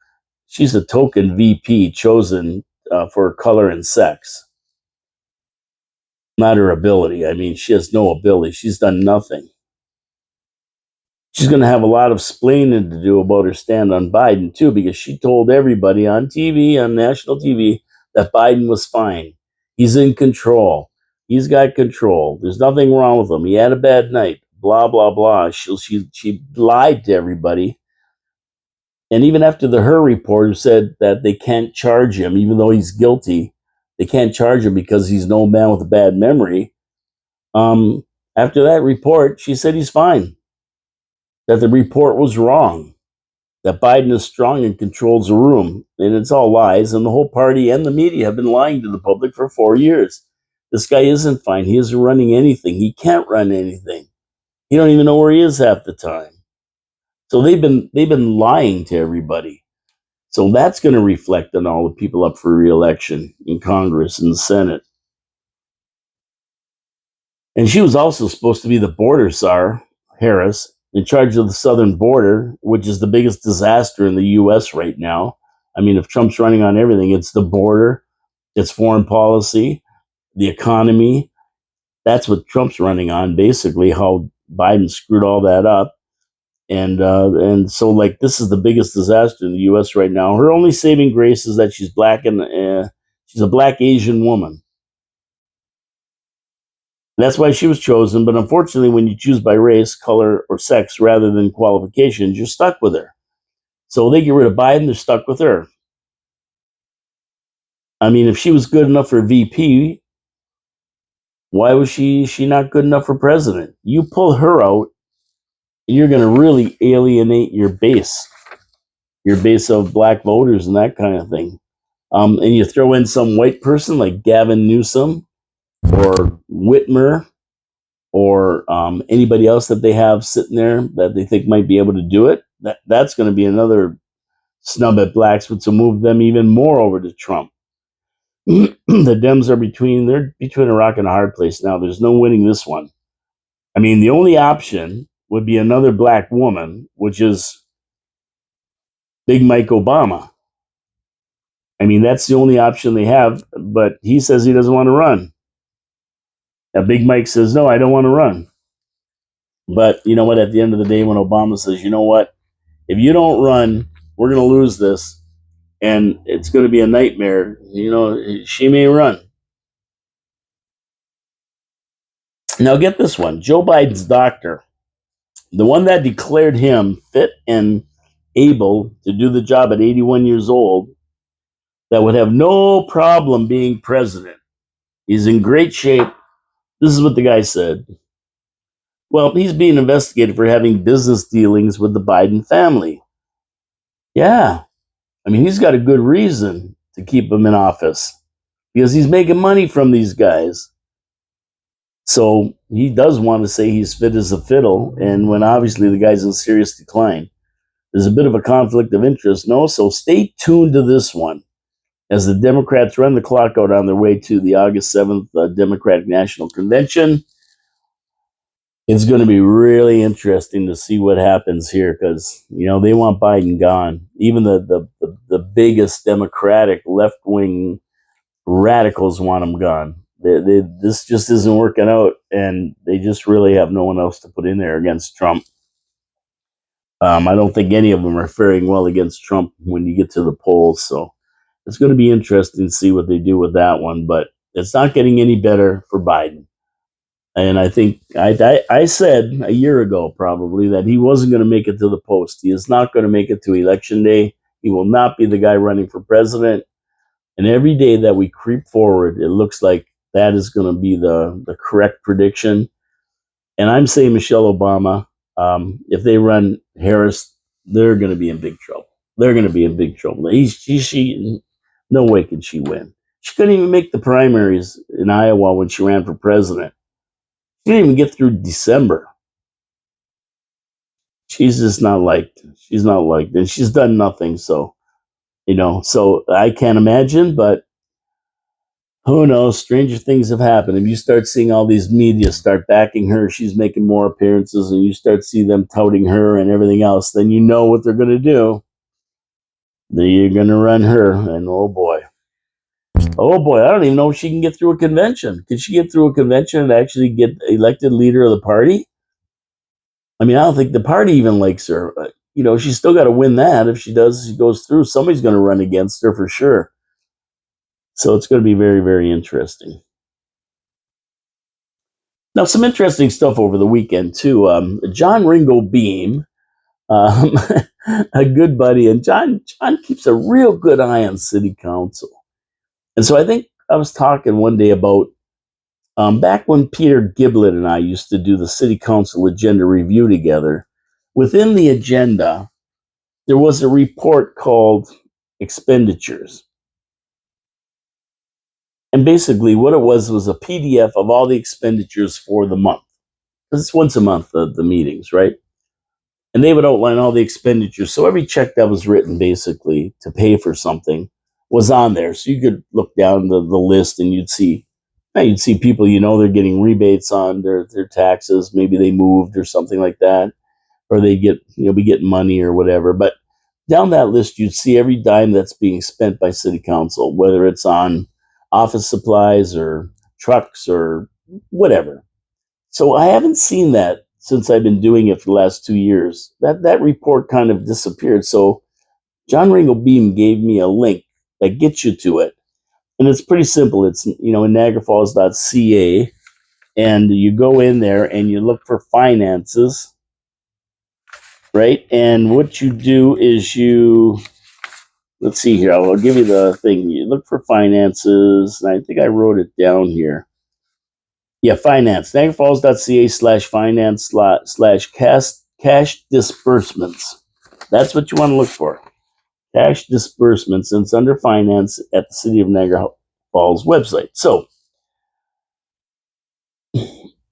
She's a token VP chosen for color and sex, not her ability. I mean, she has no ability. She's done nothing. She's going to have a lot of splaining to do about her stand on Biden, too, because she told everybody on TV, on national TV, that Biden was fine. He's in control. He's got control. There's nothing wrong with him. He had a bad night. Blah, blah, blah. She lied to everybody. And even after the Her report said that they can't charge him, even though he's guilty, they can't charge him because he's no man with a bad memory. After that report, she said he's fine, that the report was wrong, that Biden is strong and controls the room. And it's all lies. And the whole party and the media have been lying to the public for 4 years. This guy isn't fine. He isn't running anything. He can't run anything. He don't even know where he is half the time. So they've been lying to everybody. So that's going to reflect on all the people up for re-election in Congress and the Senate. And she was also supposed to be the border czar, Harris, in charge of the southern border, which is the biggest disaster in the U.S. right now. I mean, if Trump's running on everything, it's the border, it's foreign policy, the economy. That's what Trump's running on, basically, how Biden screwed all that up. And so, like, this is the biggest disaster in the U.S. right now. Her only saving grace is that she's black and she's a black Asian woman. That's why she was chosen. But unfortunately, when you choose by race, color, or sex rather than qualifications, you're stuck with her. So they get rid of Biden, they're stuck with her. I mean, if she was good enough for VP, why was she not good enough for president? You pull her out, and you're going to really alienate your base of black voters and that kind of thing. And you throw in some white person like Gavin Newsom or Whitmer or anybody else that they have sitting there that they think might be able to do it, that's going to be another snub at blacks, which will move them even more over to Trump. The Dems are between a rock and a hard place now. There's no winning this one. I mean, the only option would be another black woman, which is Big Mike Obama. I mean, that's the only option they have, but he says he doesn't want to run. Now, Big Mike says, no, I don't want to run. But you know what? At the end of the day, when Obama says, you know what? If you don't run, we're going to lose this, and it's going to be a nightmare. You know, she may run. Now, get this one. Joe Biden's doctor, the one that declared him fit and able to do the job at 81 years old, that would have no problem being president. He's in great shape. This is what the guy said. Well, he's being investigated for having business dealings with the Biden family. Yeah. I mean, he's got a good reason to keep him in office because he's making money from these guys. So he does want to say he's fit as a fiddle. And when obviously the guy's in serious decline, there's a bit of a conflict of interest. No, so stay tuned to this one as the Democrats run the clock out on their way to the August 7th Democratic National Convention. It's going to be really interesting to see what happens here because, you know, they want Biden gone. Even the biggest Democratic left-wing radicals want him gone. This just isn't working out, and they just really have no one else to put in there against Trump. I don't think any of them are faring well against Trump when you get to the polls. So it's going to be interesting to see what they do with that one. But it's not getting any better for Biden. And I think I said a year ago probably that he wasn't going to make it to the post. He is not going to make it to election day. He will not be the guy running for president. And every day that we creep forward, it looks like that is going to be the correct prediction. And I'm saying Michelle Obama, if they run Harris, they're going to be in big trouble. They're going to be in big trouble. She, no way can she win. She couldn't even make the primaries in Iowa when she ran for president. She didn't even get through December. She's just not liked. She's not liked, and she's done nothing. So, so I can't imagine, but who knows? Stranger things have happened. If you start seeing all these media start backing her, she's making more appearances, and you start see them touting her and everything else, then you know what they're going to do. They're going to run her, and oh boy, I don't even know if she can get through a convention. Can she get through a convention and actually get elected leader of the party? I mean, I don't think the party even likes her. But, she's still got to win that. If she does, she goes through. Somebody's going to run against her for sure. So it's going to be very, very interesting. Now, some interesting stuff over the weekend, too. John Ringo Beam, um, a good buddy, and John keeps a real good eye on city council. And so I think I was talking one day about back when Peter Giblett and I used to do the city council agenda review together. Within the agenda, there was a report called expenditures. And basically, what it was a PDF of all the expenditures for the month. Because it's once a month, the meetings, right? And they would outline all the expenditures. So every check that was written basically to pay for something was on there. So you could look down the list and you'd see people, they're getting rebates on their taxes. Maybe they moved or something like that, or they be getting money or whatever. But down that list, you'd see every dime that's being spent by city council, whether it's on office supplies or trucks or whatever. So I haven't seen that since I've been doing it for the last 2 years. That report kind of disappeared. So John Ringo Beam gave me a link that gets you to it. And it's pretty simple. It's, in niagarafalls.ca. And you go in there and you look for finances, right? And what you do is let's see here. I'll give you the thing. You look for finances. And I think I wrote it down here. Yeah, finance. niagarafalls.ca/finance/cash disbursements. That's what you want to look for. Cash disbursements. And it's under finance at the City of Niagara Falls website. So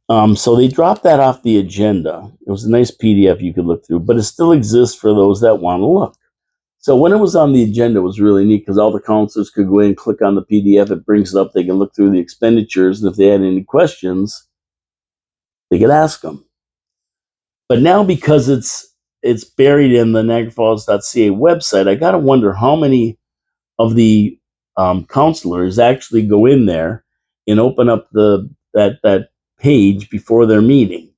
they dropped that off the agenda. It was a nice PDF you could look through, but it still exists for those that want to look. So when it was on the agenda, it was really neat because all the councilors could go in and click on the PDF. It brings it up. They can look through the expenditures, and if they had any questions, they could ask them. But now because it's buried in the niagarafalls.ca website, I got to wonder how many of the counselors actually go in there and open up that page before their meeting,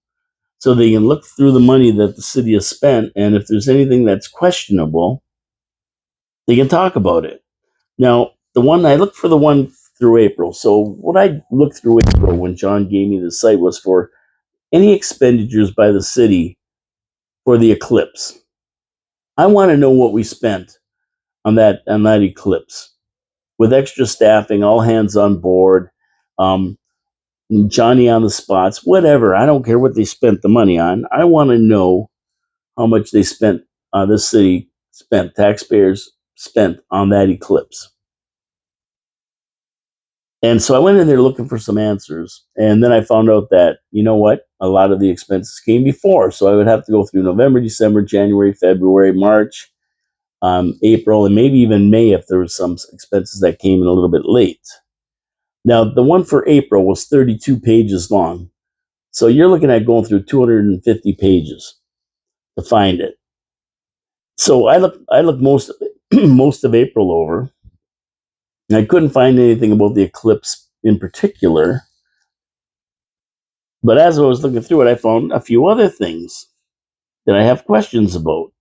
so they can look through the money that the city has spent, and if there's anything that's questionable, they can talk about it. Now, I looked for the one through April. So what I looked through April when John gave me the site was for any expenditures by the city for the eclipse. I want to know what we spent on that eclipse with extra staffing, all hands on board, Johnny on the spots, whatever. I don't care what they spent the money on. I want to know how much they spent, the city spent, taxpayers spent on that eclipse. And so I went in there looking for some answers. And then I found out that, you know what? A lot of the expenses came before. So I would have to go through November, December, January, February, March, April, and maybe even May if there was some expenses that came in a little bit late. Now, the one for April was 32 pages long. So you're looking at going through 250 pages to find it. So I looked most of most of April over, And I couldn't find anything about the eclipse in particular. But as I was looking through it, I found a few other things that I have questions about.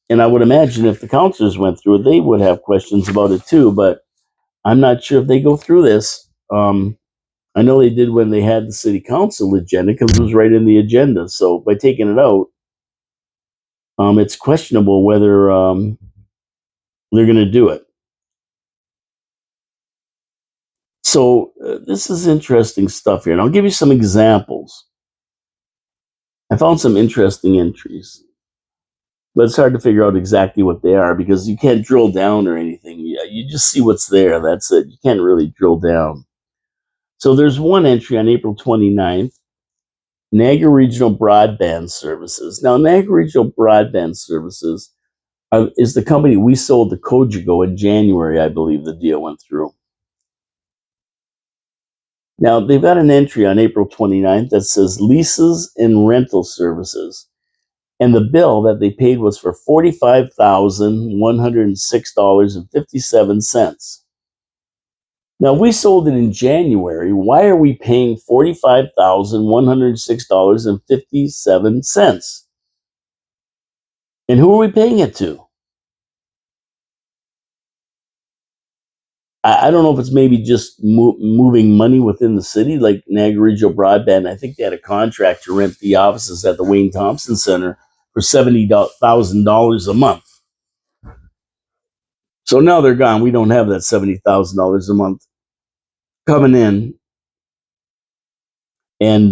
And I would imagine if the counselors went through it, they would have questions about it too. But I'm not sure if they go through this. I know they did when they had the city council agenda because it was right in the agenda. So by taking it out, it's questionable whether they're going to do it. So this is interesting stuff here, and I'll give you some examples. I found some interesting entries, but it's hard to figure out exactly what they are because you can't drill down or anything. You just see what's there. That's it. You can't really drill down. So there's one entry on April 29th, Niagara Regional Broadband Services. Now, Niagara Regional Broadband Services is the company we sold to Cogeco in January, I believe the deal went through. Now, they've got an entry on April 29th that says leases and rental services. And the bill that they paid was for $45,106.57. Now, if we sold it in January, why are we paying $45,106.57? And who are we paying it to? I don't know if it's maybe just moving money within the city, like Niagara Regional Broadband. I think they had a contract to rent the offices at the Wayne Thompson Center for $70,000 a month. So now they're gone. We don't have that $70,000 a month coming in. And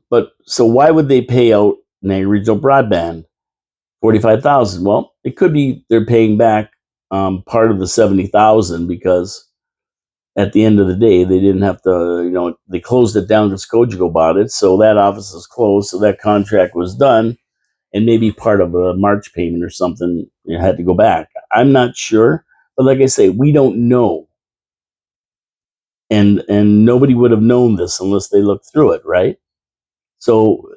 but so why would they pay out Niagara Regional Broadband $45,000? Well, it could be they're paying back part of the $70,000 because at the end of the day, they didn't have to, they closed it down because Cogeco bought it. So that office is closed. So that contract was done. And maybe part of a March payment or something had to go back. I'm not sure. But like I say, we don't know. And nobody would have known this unless they looked through it, right? So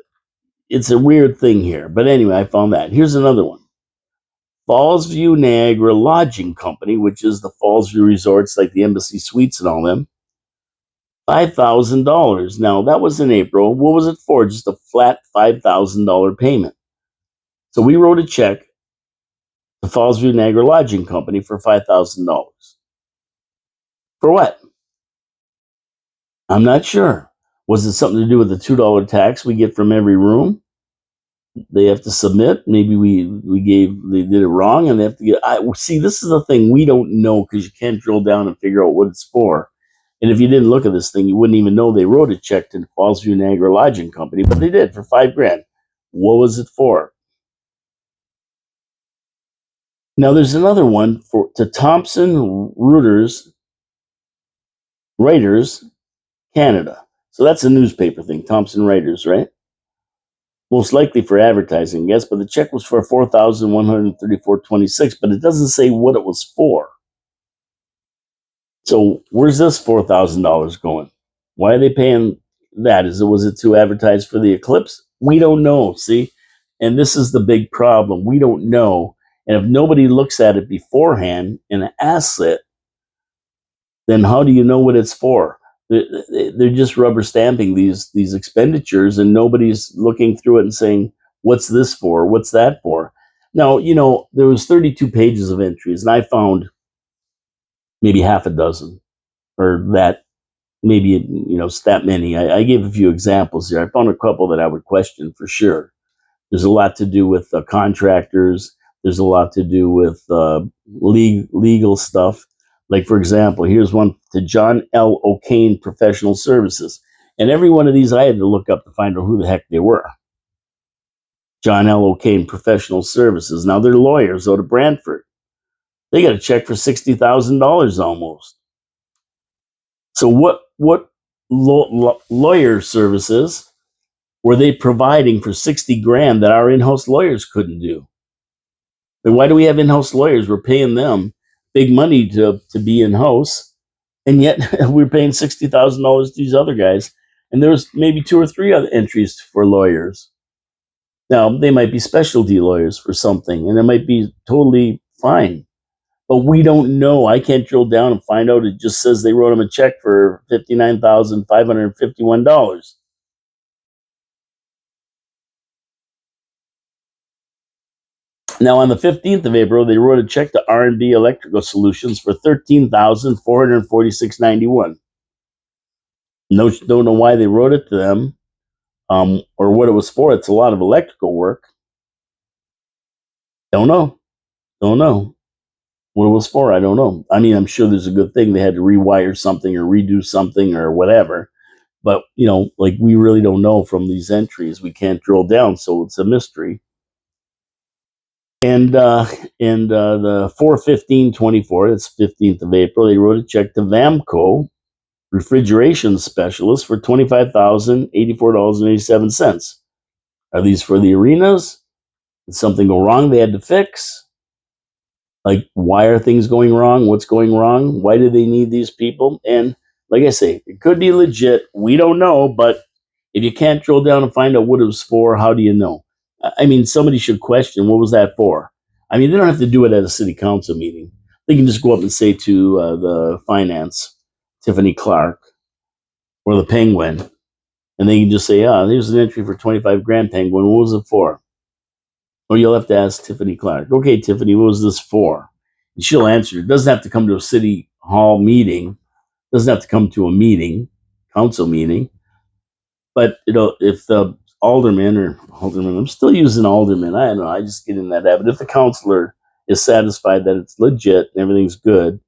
it's a weird thing here. But anyway, I found that. Here's another one. Fallsview Niagara Lodging Company, which is the Fallsview resorts like the Embassy Suites and all them. $5,000. Now, that was in April. What was it for? Just a flat $5,000 payment. So we wrote a check to Fallsview Niagara Lodging Company for $5,000. For what? I'm not sure. Was it something to do with the $2 tax we get from every room? They have to submit. Maybe they did it wrong, and they have to get. See, this is the thing we don't know because you can't drill down and figure out what it's for. And if you didn't look at this thing, you wouldn't even know they wrote a check to the Fallsview Niagara Lodging Company, but they did for $5,000. What was it for? Now there's another one to Thomson Reuters, Canada. So that's a newspaper thing, Thomson Reuters, right? Most likely for advertising, yes, but the check was for $4,134.26, but it doesn't say what it was for. So where's this $4,000 going? Why are they paying that? Was it to advertise for the eclipse? We don't know, see? And this is the big problem. We don't know. And if nobody looks at it beforehand and asks it, then how do you know what it's for? They're just rubber stamping these expenditures, and nobody's looking through it and saying, what's this for? What's that for? Now, there was 32 pages of entries, and I found maybe half a dozen, or that maybe, it's that many. I gave a few examples here. I found a couple that I would question for sure. There's a lot to do with contractors. There's a lot to do with legal stuff. Like, for example, here's one to John L. O'Kane Professional Services. And every one of these I had to look up to find out who the heck they were. John L. O'Kane Professional Services. Now, they're lawyers out of Brantford. They got a check for $60,000 almost. So what lawyer services were they providing for $60,000 that our in-house lawyers couldn't do? Then why do we have in-house lawyers? We're paying them big money to be in-house, and yet we're paying $60,000 to these other guys. And there's maybe 2 or 3 other entries for lawyers. Now, they might be specialty lawyers for something, and it might be totally fine. but we don't know. I can't drill down and find out. It just says they wrote him a check for $59,551. Now, on the 15th of April, they wrote a check to R&B Electrical Solutions for $13,446.91. No, don't know why they wrote it to them, or what it was for. It's a lot of electrical work. Don't know. Don't know what it was for. I don't know. I mean, I'm sure there's a good thing they had to rewire something or redo something or whatever. But, like we really don't know from these entries. We can't drill down, so it's a mystery. And the 4/15/24, that's 15th of April, they wrote a check to Vamco refrigeration specialist for $25,084.87. Are these for the arenas? Did something go wrong they had to fix? Like, why are things going wrong? What's going wrong? Why do they need these people? And like I say, it could be legit. We don't know, but if you can't drill down and find out what it was for, how do you know? I mean, somebody should question, what was that for? I mean, they don't have to do it at a city council meeting. They can just go up and say to the finance, Tiffany Clark, or the Penguin, and they can just say, there's an entry for 25 grand, Penguin. What was it for? Or you'll have to ask Tiffany Clark. Okay, Tiffany, what was this for? And she'll answer. It doesn't have to come to a city hall meeting. It doesn't have to come to a meeting, council meeting. But if the alderman, I'm still using alderman. I don't know. I just get in that habit. If the councilor is satisfied that it's legit and everything's good,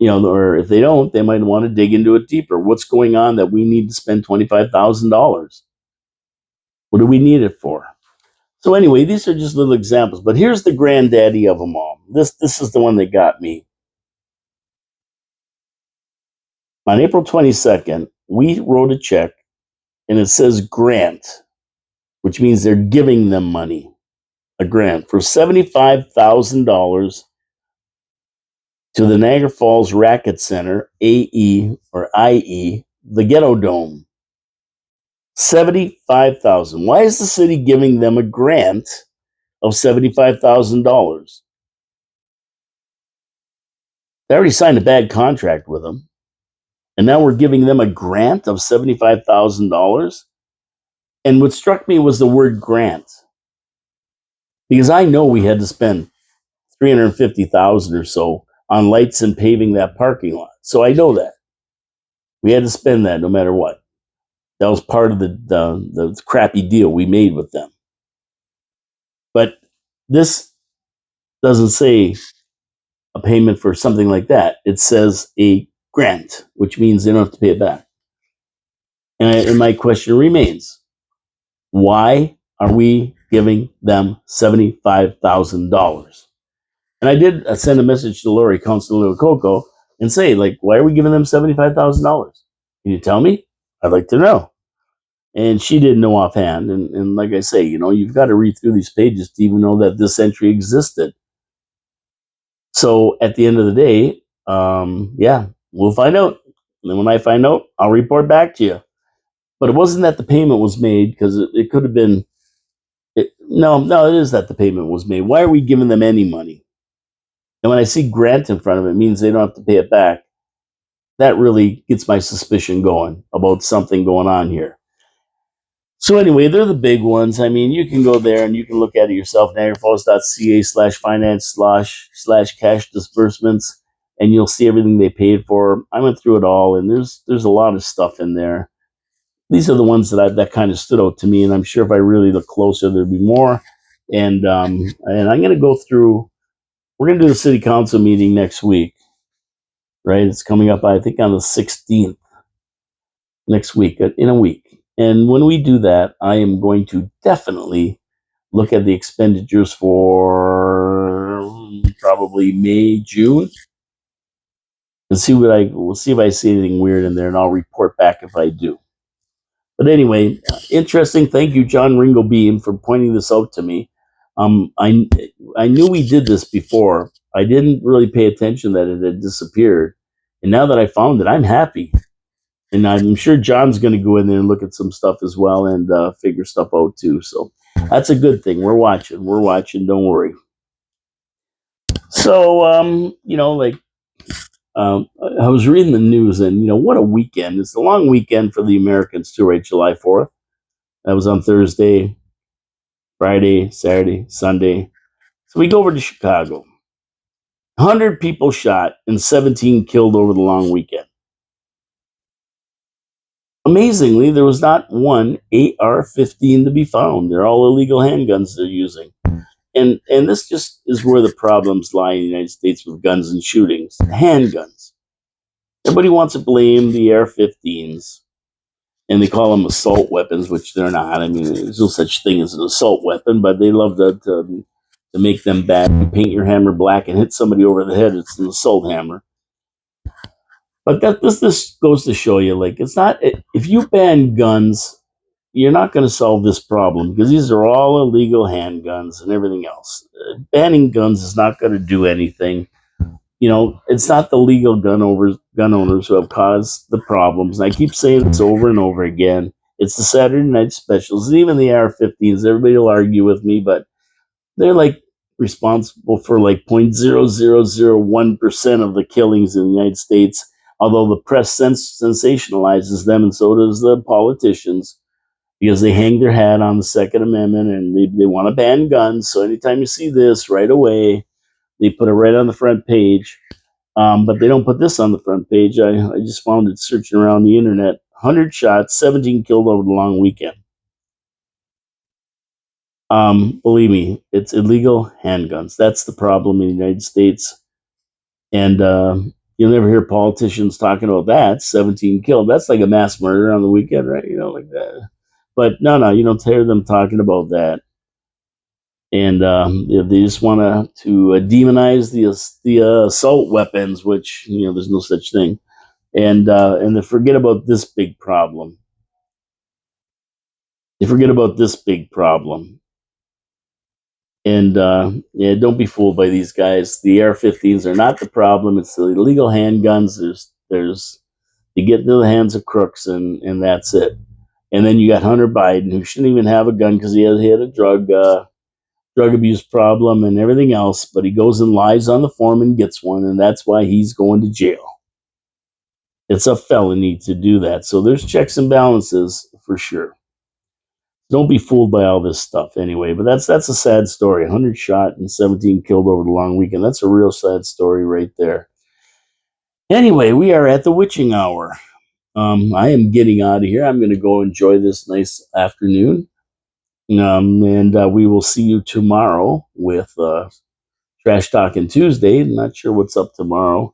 or if they don't, they might want to dig into it deeper. What's going on that we need to spend $25,000? What do we need it for? So anyway, these are just little examples, but here's the granddaddy of them all. This is the one that got me. On April 22nd, we wrote a check, and it says grant, which means they're giving them money, a grant for $75,000 to the Niagara Falls Racket Center, AE or IE, the Ghetto Dome. $75,000. Why is the city giving them a grant of $75,000? They already signed a bad contract with them, and now we're giving them a grant of $75,000. And what struck me was the word grant, because I know we had to spend $350,000 or so on lights and paving that parking lot. So I know that we had to spend that no matter what. That was part of the crappy deal we made with them. But this doesn't say a payment for something like that. It says a grant, which means they don't have to pay it back. And my question remains, why are we giving them $75,000? And I did send a message to Lori, Councilor Coco, and say, why are we giving them $75,000? Can you tell me? I'd like to know. And she didn't know offhand. And like I say, you've got to read through these pages to even know that this entry existed. So at the end of the day, we'll find out. And then when I find out, I'll report back to you. But it wasn't that the payment was made, because it could have been. No, it is that the payment was made. Why are we giving them any money? And when I see grant in front of it, means they don't have to pay it back. That really gets my suspicion going about something going on here. So anyway, they're the big ones. I mean, you can go there and you can look at it yourself, niagarafalls.ca/finance/cash disbursements, and you'll see everything they paid for. I went through it all, and there's a lot of stuff in there. These are the ones that kind of stood out to me, and I'm sure if I really look closer, there'll be more. And I'm going to go through. We're going to do the city council meeting next week, right? It's coming up, I think, on the 16th, next week, in a week. And when we do that, I am going to definitely look at the expenditures for probably May, June, and we'll see if I see anything weird in there, and I'll report back if I do. But anyway, interesting. Thank you, John Ringo Beam, for pointing this out to me. I knew we did this before. I didn't really pay attention that it had disappeared, and now that I found it, I'm happy. And I'm sure John's going to go in there and look at some stuff as well and figure stuff out too. So that's a good thing. We're watching. Don't worry. So, like I was reading the news, and what a weekend! It's a long weekend for the Americans too, right? July 4th. That was on Thursday, Friday, Saturday, Sunday. So we go over to Chicago. 100 people shot and 17 killed over the long weekend. Amazingly, there was not one AR-15 to be found. They're all illegal handguns they're using. And this just is where the problems lie in the United States with guns and shootings. Handguns. Everybody wants to blame the AR-15s, and they call them assault weapons, which they're not. I mean, there's no such thing as an assault weapon, but they love to make them bad. You paint your hammer black and hit somebody over the head, it's an assault hammer. But this goes to show you, like, it's not, if you ban guns, you're not going to solve this problem because these are all illegal handguns and everything else. Banning guns is not going to do anything. It's not the legal gun owners who have caused the problems. And I keep saying this over and over again. It's the Saturday night specials, and even the AR-15s. Everybody will argue with me, but they're like responsible for like 0.0001% of the killings in the United States. Although the press sensationalizes them, and so does the politicians, because they hang their hat on the Second Amendment and they want to ban guns. So anytime you see this, right away, they put it right on the front page. But they don't put this on the front page. I just found it searching around the internet. 100 shots, 17 killed over the long weekend. Believe me, it's illegal handguns. That's the problem in the United States. And you'll never hear politicians talking about that. 17 killed. That's like a mass murder on the weekend, right? Like that. But no, you don't hear them talking about that. And they just want to demonize the assault weapons, which there's no such thing. And they forget about this big problem. They forget about this big problem. And yeah, don't be fooled by these guys. The AR-15s are not the problem. It's the illegal handguns. There's you get into the hands of crooks, and that's it. And then you got Hunter Biden, who shouldn't even have a gun because he had a drug abuse problem and everything else. But he goes and lies on the form and gets one, and that's why he's going to jail. It's a felony to do that. So there's checks and balances for sure. Don't be fooled by all this stuff anyway. But that's a sad story. 100 shot and 17 killed over the long weekend. That's a real sad story right there. Anyway, we are at the witching hour. I am getting out of here. I'm going to go enjoy this nice afternoon. And we will see you tomorrow with Trash Talking Tuesday. Not sure what's up tomorrow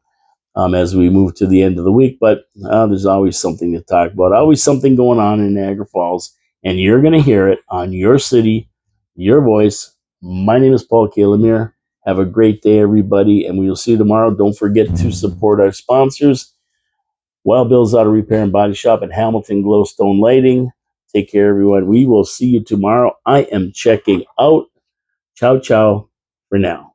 as we move to the end of the week, but there's always something to talk about. Always something going on in Niagara Falls, and you're going to hear it on your city, your voice. My name is Paul Kalamir. Have a great day, everybody, and we will see you tomorrow. Don't forget to support our sponsors, Wild Bill's Auto Repair and Body Shop and Hamilton Glowstone Lighting. Take care, everyone. We will see you tomorrow. I am checking out. Ciao, ciao for now.